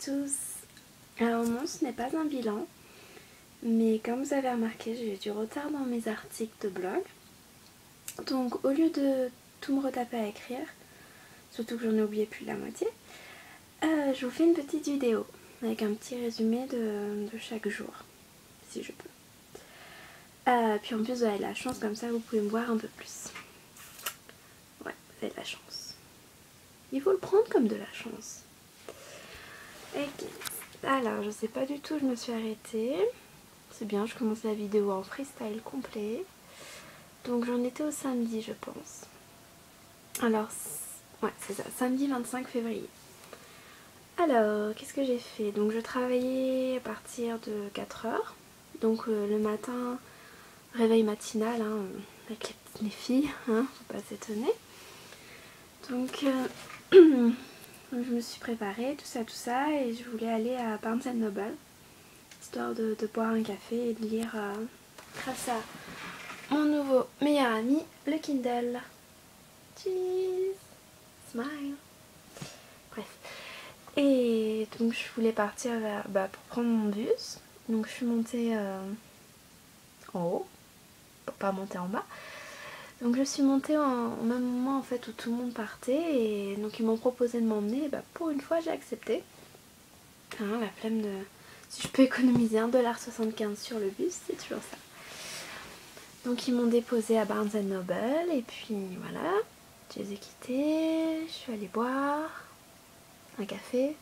tous. Alors non, ce n'est pas un bilan, mais comme vous avez remarqué, j'ai eu du retard dans mes articles de blog. Donc au lieu de tout me retaper à écrire, surtout que j'en ai oublié plus de la moitié, je vous fais une petite vidéo avec un petit résumé de chaque jour, si je peux. Puis en plus vous avez de la chance, comme ça vous pouvez me voir un peu plus. Ouais, vous avez de la chance. Il faut le prendre comme de la chance. Ok. Alors, je sais pas du tout, je me suis arrêtée. C'est bien, je commence la vidéo en freestyle complet. Donc j'en étais au samedi, je pense. Alors, ouais, c'est ça, samedi 25 février. Alors, qu'est-ce que j'ai fait? Donc je travaillais à partir de 4 heures. Donc le matin, réveil matinal, hein, avec les filles, hein, faut pas s'étonner. Donc je me suis préparée, tout ça, et je voulais aller à Barnes & Noble, histoire de boire un café et de lire grâce à mon nouveau meilleur ami, le Kindle. Cheese, smile. Bref. Et donc je voulais partir vers, pour prendre mon bus. Donc je suis montée en haut, pour pas monter en bas. Donc je suis montée au même moment en fait où tout le monde partait. Et donc ils m'ont proposé de m'emmener. Pour une fois j'ai accepté. Hein, la flemme de... Si je peux économiser 1,75 $ sur le bus, c'est toujours ça. Donc ils m'ont déposé à Barnes & Noble. Et puis voilà, je les ai quittés. Je suis allée boire un café.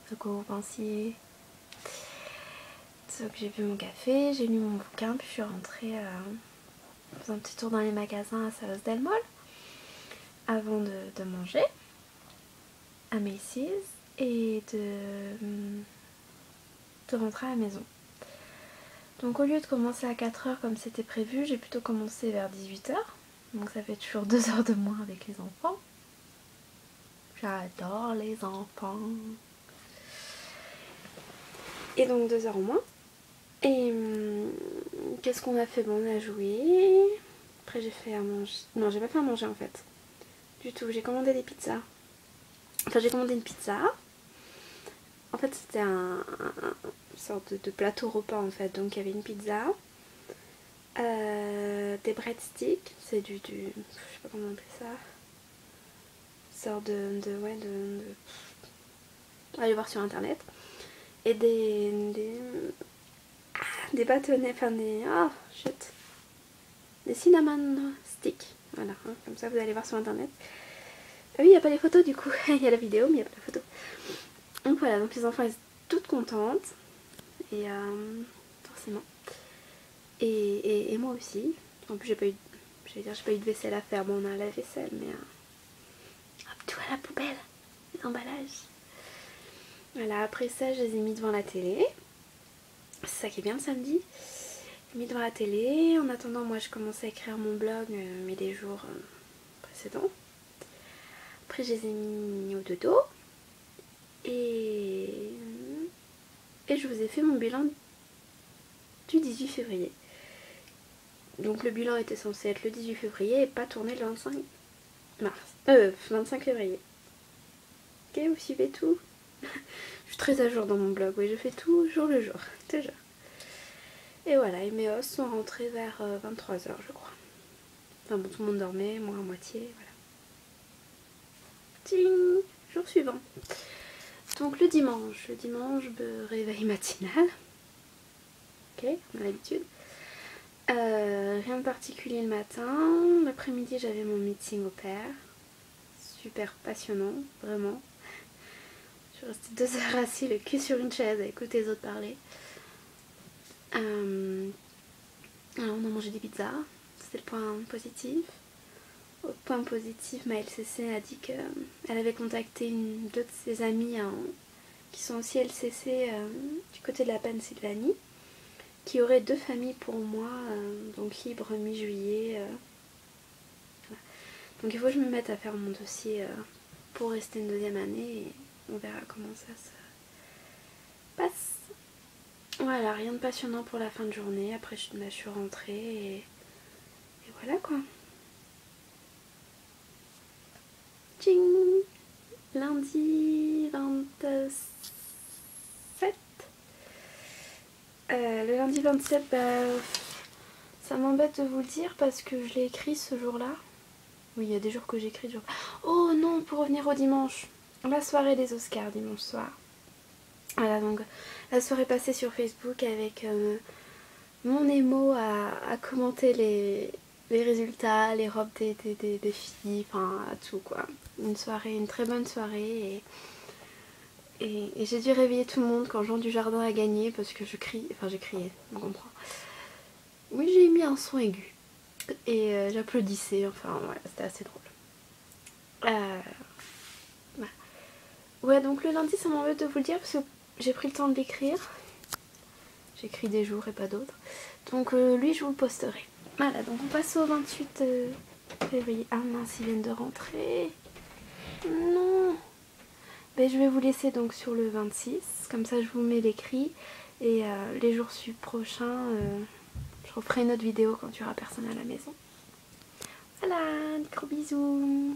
De quoi vous pensiez? Donc j'ai bu mon café, j'ai lu mon bouquin, puis je suis rentrée faire un petit tour dans les magasins à South Del Mall avant de manger à Macy's et de rentrer à la maison. Donc au lieu de commencer à 4 heures comme c'était prévu, j'ai plutôt commencé vers 18 heures. Donc ça fait toujours 2 heures de moins avec les enfants. J'adore les enfants. Et donc 2 heures au moins. Et qu'est-ce qu'on a fait? Bon, on a joué. Après j'ai fait à manger. Non, j'ai pas fait à manger en fait. Du tout, j'ai commandé des pizzas. Enfin, j'ai commandé une pizza. En fait, c'était une sorte de plateau repas en fait. Donc il y avait une pizza, des breadsticks, c'est je sais pas comment on appelle ça. Une sorte allez voir sur internet. Et des bâtonnets, enfin des cinnamon sticks. Voilà, hein, comme ça vous allez voir sur internet. Ah oui, il n'y a pas les photos du coup, il y a la vidéo mais il n'y a pas la photo. Donc voilà, donc les enfants ils sont toutes contentes. Et forcément. Et moi aussi. En plus j'ai pas eu de vaisselle à faire. Bon, on a la vaisselle mais hop, tout à la poubelle, les emballages. Voilà, après ça je les ai mis devant la télé. C'est ça qui est bien le samedi. J'ai mis devant la télé. En attendant, moi je commençais à écrire mon blog mais des jours précédents. Après je les ai mis au dodo. Et je vous ai fait mon bilan du 18 février. Donc le bilan était censé être le 18 février et pas tourné le 25 février. Ok, vous suivez tout? Je suis très à jour dans mon blog, oui, je fais tout jour le jour, toujours. Et voilà, et mes os sont rentrés vers 23 h je crois. Enfin bon, tout le monde dormait, moi à moitié, voilà. Ting! Jour suivant. Donc le dimanche, réveil matinal. Ok, on a l'habitude. Rien de particulier le matin. L'après-midi, j'avais mon meeting au pair. Super passionnant, vraiment. Je suis restée 2 heures assis, le cul sur une chaise, à écouter les autres parler. Alors, on a mangé des pizzas. C'était le point positif. Autre point positif, ma LCC a dit qu'elle avait contacté deux de ses amies qui sont aussi LCC du côté de la Pennsylvanie, qui aurait 2 familles pour moi, donc libre mi-juillet. Voilà. Donc il faut que je me mette à faire mon dossier pour rester une 2e année et on verra comment ça se passe. Voilà, rien de passionnant pour la fin de journée. Après je suis rentrée et voilà quoi. Tching! Lundi 27 Le lundi 27, ça m'embête de vous le dire parce que je l'ai écrit ce jour-là. Oui, il y a des jours que j'écris. Oh non, pour revenir au dimanche, la soirée des Oscars dimanche soir. Voilà, donc la soirée passée sur Facebook avec mon émo à commenter les résultats, les robes des filles, enfin tout quoi. Une très bonne soirée et j'ai dû réveiller tout le monde quand Jean Dujardin a gagné parce que j'ai crié, on comprend. Oui, j'ai mis un son aigu et j'applaudissais, enfin voilà, c'était assez drôle. Voilà. Ouais, donc le lundi ça m'embête de vous le dire parce que j'ai pris le temps de l'écrire. J'écris des jours et pas d'autres. Donc lui je vous le posterai. Voilà, donc on passe au 28 février. Ah mince, ils viennent de rentrer. Non. Ben, je vais vous laisser donc sur le 26. Comme ça je vous mets l'écrit. Et les jours prochains, je referai une autre vidéo quand il n'y aura personne à la maison. Voilà, gros bisous.